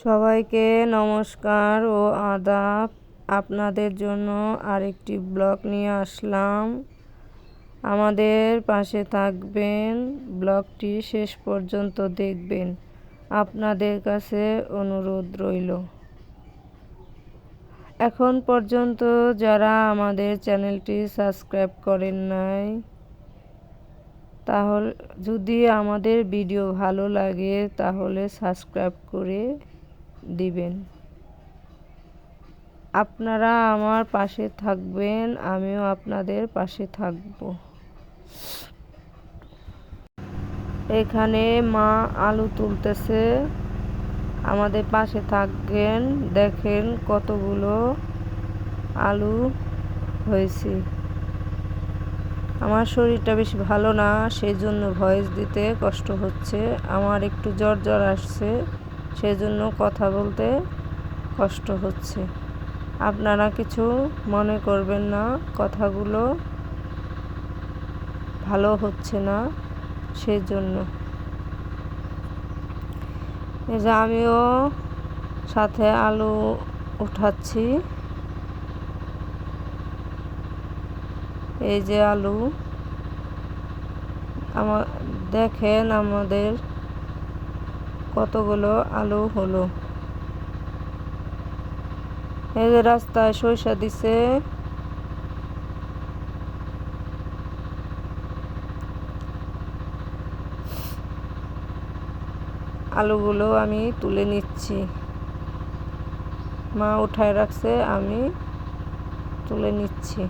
সবাইকে নমস্কার ও আদাব। আপনাদের জন্য আরেকটি ব্লগ নিয়ে আসলাম। আমাদের পাশে থাকবেন, ব্লগটি শেষ পর্যন্ত দেখবেন। আপনাদের কাছে অনুরোধ রইল। এখন পর্যন্ত যারা আমাদের চ্যানেলটি সাবস্ক্রাইব করেন নাই, তাহলে যদি আমাদের ভিডিও ভালো লাগে তাহলে সাবস্ক্রাইব করে দিবেন। আপনারা আমার পাশে থাকবেন, আমিও আপনাদের পাশে থাকব। এখানে মা আলু তুলতেছে, আমাদের পাশে থাকবেন। দেখেন কতগুলো আলু হয়েছে। আমার শরীরটা বেশি ভালো না, সেই জন্য ভয়েস দিতে কষ্ট হচ্ছে। আমার একটু জ্বর আসছে, সেই জন্য কথা বলতে কষ্ট হচ্ছে। আপনারা কিছু মনে করবেন না, কথাগুলো ভালো হচ্ছে না, সেই জন্য। এই যে আমিও সাথে আলু উঠাচ্ছি। এই যে আলু, দেখেন আমাদের কতগুলো আলু হলো। এই যে রাস্তায় সরিষা দিছে, আলুগুলো আমি তুলে নিচ্ছি। মা উঠায় রাখছে, আমি তুলে নিচ্ছি।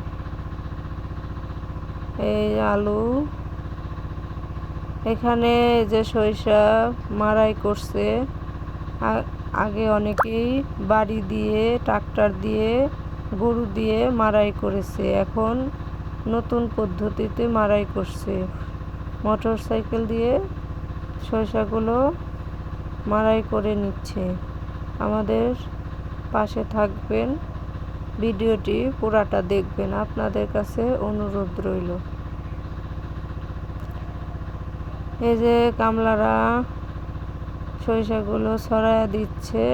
এই আলু, এখানে যে সরিষা মাড়াই করছে, আগে অনেকেই বাড়ি দিয়ে, ট্রাক্টর দিয়ে, গরু দিয়ে মাড়াই করেছে। এখন নতুন পদ্ধতিতে মাড়াই করছে, মোটর সাইকেল দিয়ে সরিষাগুলো মাড়াই করে নিচ্ছে। আমাদের পাশে থাকবেন, ভিডিওটি পুরাটা দেখবেন, আপনাদের কাছে অনুরোধ রইল। এই যে কামলারা সরিষাগুলো ছড়ায়া দিচ্ছে,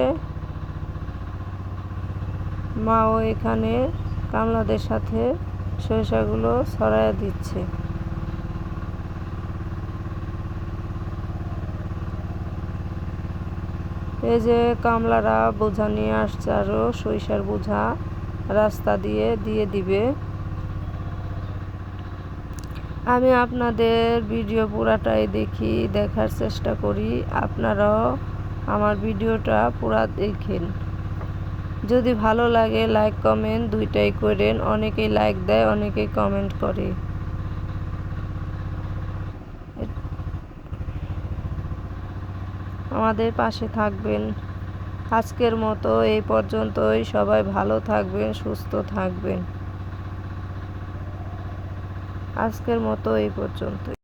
মাও এখানে কামলাদের সাথে সরিষাগুলো ছড়ায়া দিচ্ছে। এই যে কামলারা বোঝা নিয়ে আসছে, আরো সরিষার বোঝা রাস্তা দিয়ে দিবে। আমি আপনাদের ভিডিও পুরাটাই দেখি, দেখার চেষ্টা করি। আপনারাও আমার ভিডিওটা পুরা দেখেন। যদি ভালো লাগে লাইক কমেন্ট দুইটাই করেন। অনেকেই লাইক দেয়, অনেকেই কমেন্ট করে। আমাদের পাশে থাকবেন। আজকের মতো এই পর্যন্তই। সবাই ভালো থাকবেন, সুস্থ থাকবেন। আজকের মতো এই পর্যন্তই।